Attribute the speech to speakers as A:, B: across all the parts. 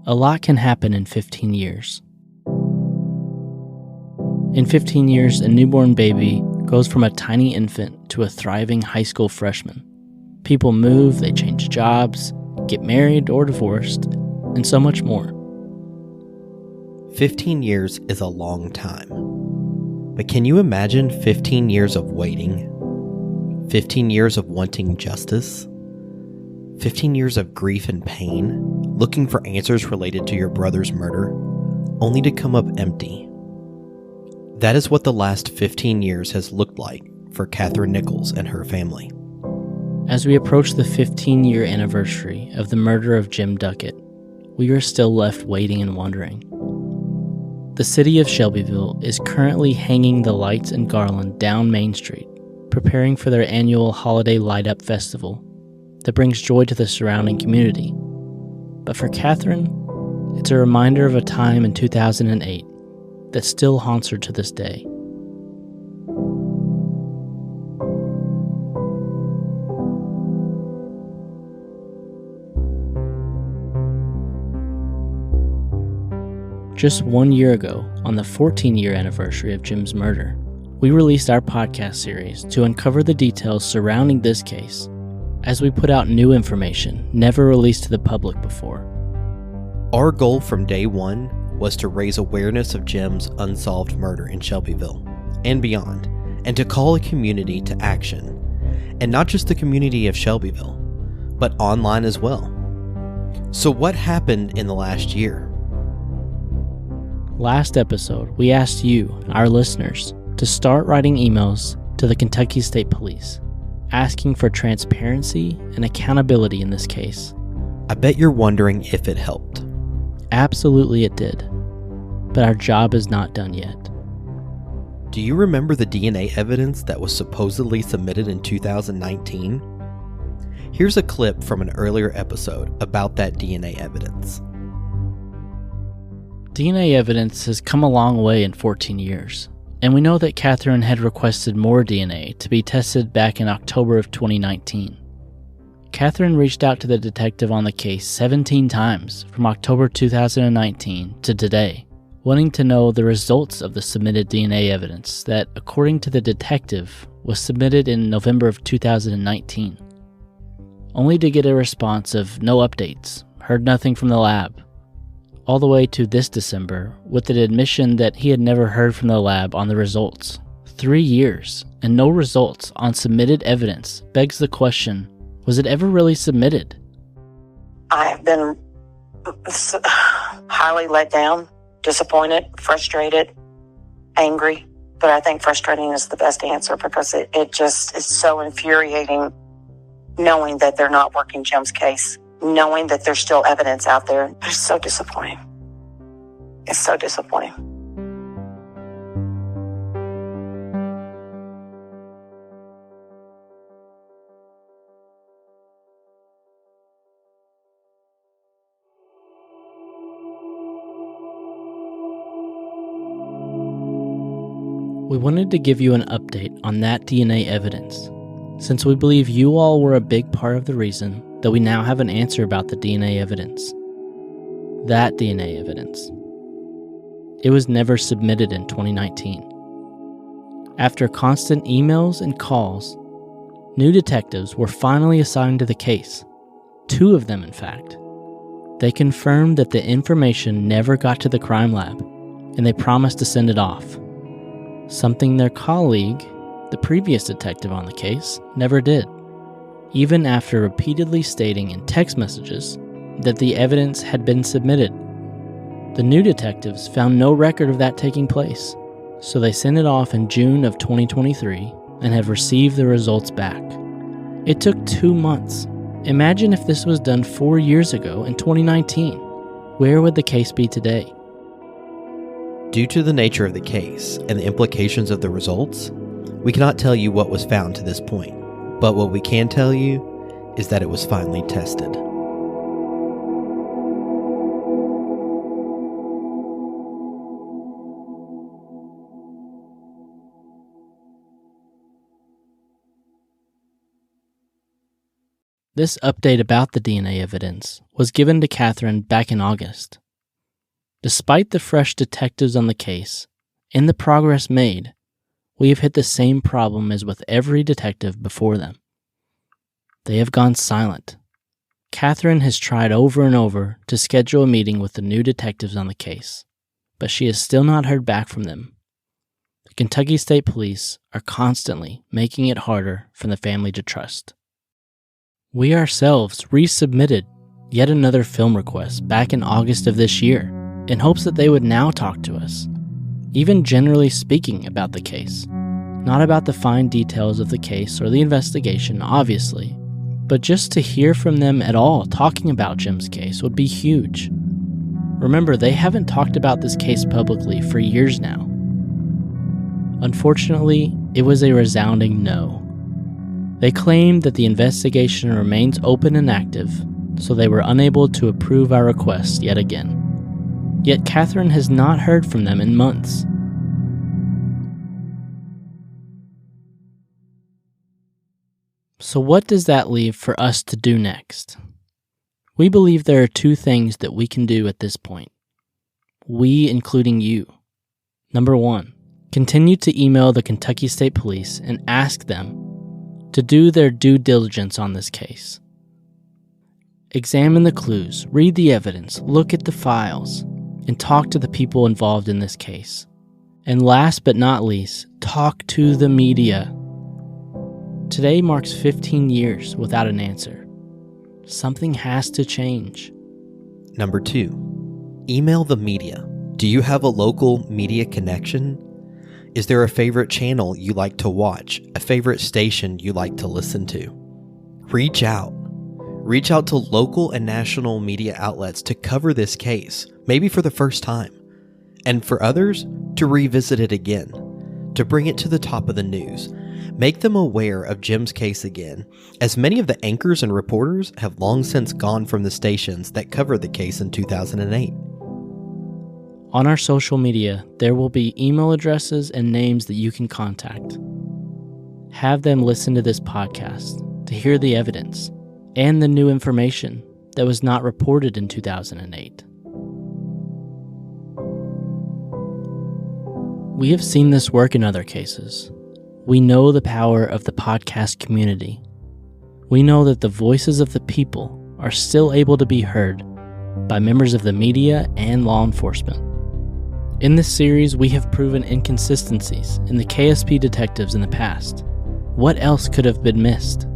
A: A lot can happen in 15 years. In 15 years, a newborn baby goes from a tiny infant to a thriving high school freshman. People move, they change jobs, get married or divorced, and so much more.
B: 15 years is a long time. But can you imagine 15 years of waiting? 15 years of wanting justice? 15 years of grief and pain, looking for answers related to your brother's murder, only to come up empty. That is what the last 15 years has looked like for Catherine Nichols and her family.
A: As we approach the 15-year anniversary of the murder of Jim Duckett, we are still left waiting and wondering. The city of Shelbyville is currently hanging the lights and garland down Main Street, preparing for their annual holiday light-up festival that brings joy to the surrounding community. But for Catherine, it's a reminder of a time in 2008 that still haunts her to this day. Just 1 year ago, on the 14-year anniversary of Jim's murder, we released our podcast series to uncover the details surrounding this case as we put out new information never released to the public before.
B: Our goal from day one was to raise awareness of Jim's unsolved murder in Shelbyville and beyond, and to call a community to action. And not just the community of Shelbyville, but online as well. So what happened in the last year?
A: Last episode, we asked you, our listeners, to start writing emails to the Kentucky State Police, asking for transparency and accountability in this case.
B: I bet you're wondering if it helped.
A: Absolutely it did, but our job is not done yet.
B: Do you remember the DNA evidence that was supposedly submitted in 2019? Here's a clip from an earlier episode about that DNA evidence.
A: DNA evidence has come a long way in 14 years, and we know that Catherine had requested more DNA to be tested back in October of 2019. Catherine reached out to the detective on the case 17 times from October 2019 to today, wanting to know the results of the submitted DNA evidence that, according to the detective, was submitted in November of 2019. Only to get a response of no updates, heard nothing from the lab, all the way to this December with an admission that he had never heard from the lab on the results. 3 years and no results on submitted evidence begs the question, was it ever really submitted?
C: I have been highly let down, disappointed, frustrated, angry, but I think frustrating is the best answer because it just is so infuriating knowing that they're not working Jim's case, knowing that there's still evidence out there. It's so disappointing. It's so disappointing.
A: We wanted to give you an update on that DNA evidence, since we believe you all were a big part of the reason that we now have an answer about the DNA evidence. That DNA evidence. It was never submitted in 2019. After constant emails and calls, new detectives were finally assigned to the case. 2 of them, in fact. They confirmed that the information never got to the crime lab, and they promised to send it off. Something their colleague, the previous detective on the case, never did, even after repeatedly stating in text messages that the evidence had been submitted. The new detectives found no record of that taking place, so they sent it off in June of 2023 and have received the results back. It took 2 months. Imagine if this was done 4 years ago in 2019. Where would the case be today?
B: Due to the nature of the case and the implications of the results, we cannot tell you what was found to this point, but what we can tell you is that it was finally tested.
A: This update about the DNA evidence was given to Catherine back in August. Despite the fresh detectives on the case and the progress made, we have hit the same problem as with every detective before them. They have gone silent. Catherine has tried over and over to schedule a meeting with the new detectives on the case, but she has still not heard back from them. The Kentucky State Police are constantly making it harder for the family to trust. We ourselves resubmitted yet another film request back in August of this year in hopes that they would now talk to us, even generally speaking about the case. Not about the fine details of the case or the investigation, obviously, but just to hear from them at all talking about Jim's case would be huge. Remember, they haven't talked about this case publicly for years now. Unfortunately, it was a resounding no. They claimed that the investigation remains open and active, so they were unable to approve our request yet again. Yet Catherine has not heard from them in months. So what does that leave for us to do next? We believe there are two things that we can do at this point. We, including you. Number one, continue to email the Kentucky State Police and ask them to do their due diligence on this case. Examine the clues, read the evidence, look at the files, and talk to the people involved in this case. And last but not least, talk to the media. Today marks 15 years without an answer. Something has to change.
B: Number 2, email the media. Do you have a local media connection? Is there a favorite channel you like to watch, a favorite station you like to listen to? Reach out. Reach out to local and national media outlets to cover this case, maybe for the first time, and for others, to revisit it again, to bring it to the top of the news. Make them aware of Jim's case again, as many of the anchors and reporters have long since gone from the stations that covered the case in 2008.
A: On our social media, there will be email addresses and names that you can contact. Have them listen to this podcast to hear the evidence and the new information that was not reported in 2008. We have seen this work in other cases. We know the power of the podcast community. We know that the voices of the people are still able to be heard by members of the media and law enforcement. In this series, we have proven inconsistencies in the KSP detectives in the past. What else could have been missed?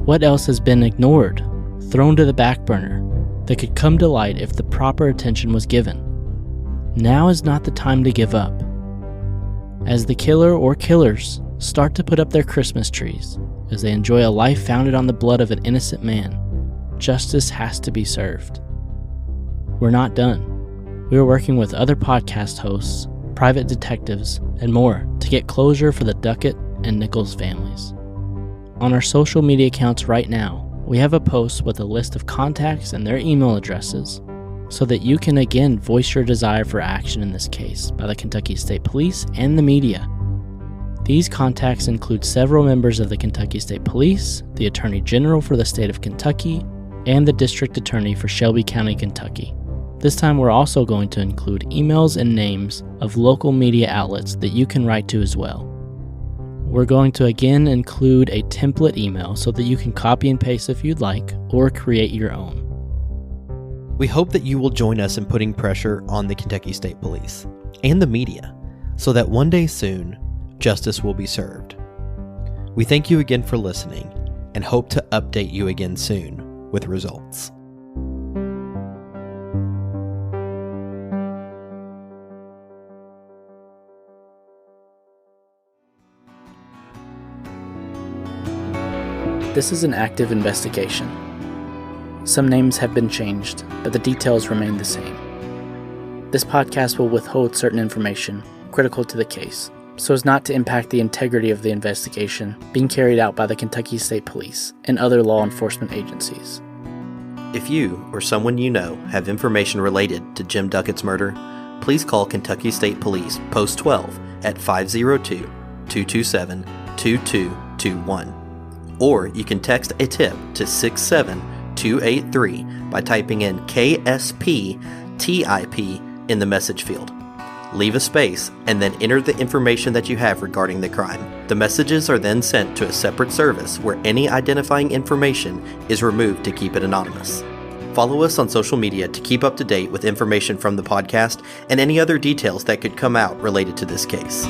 A: What else has been ignored, thrown to the back burner, that could come to light if the proper attention was given? Now is not the time to give up. As the killer or killers start to put up their Christmas trees, as they enjoy a life founded on the blood of an innocent man, justice has to be served. We're not done. We are working with other podcast hosts, private detectives, and more to get closure for the Duckett and Nichols families. On our social media accounts right now, we have a post with a list of contacts and their email addresses so that you can again voice your desire for action in this case by the Kentucky State Police and the media. These contacts include several members of the Kentucky State Police, the Attorney General for the state of Kentucky, and the District Attorney for Shelby County, Kentucky. This time we're also going to include emails and names of local media outlets that you can write to as well. We're going to again include a template email so that you can copy and paste if you'd like, or create your own.
B: We hope that you will join us in putting pressure on the Kentucky State Police and the media so that one day soon, justice will be served. We thank you again for listening and hope to update you again soon with results.
A: This is an active investigation. Some names have been changed, but the details remain the same. This podcast will withhold certain information critical to the case, so as not to impact the integrity of the investigation being carried out by the Kentucky State Police and other law enforcement agencies.
B: If you or someone you know have information related to Jim Duckett's murder, please call Kentucky State Police Post 12 at 502-227-2221. or you can text a tip to 67283 by typing in KSPTIP in the message field. Leave a space and then enter the information that you have regarding the crime. The messages are then sent to a separate service where any identifying information is removed to keep it anonymous. Follow us on social media to keep up to date with information from the podcast and any other details that could come out related to this case.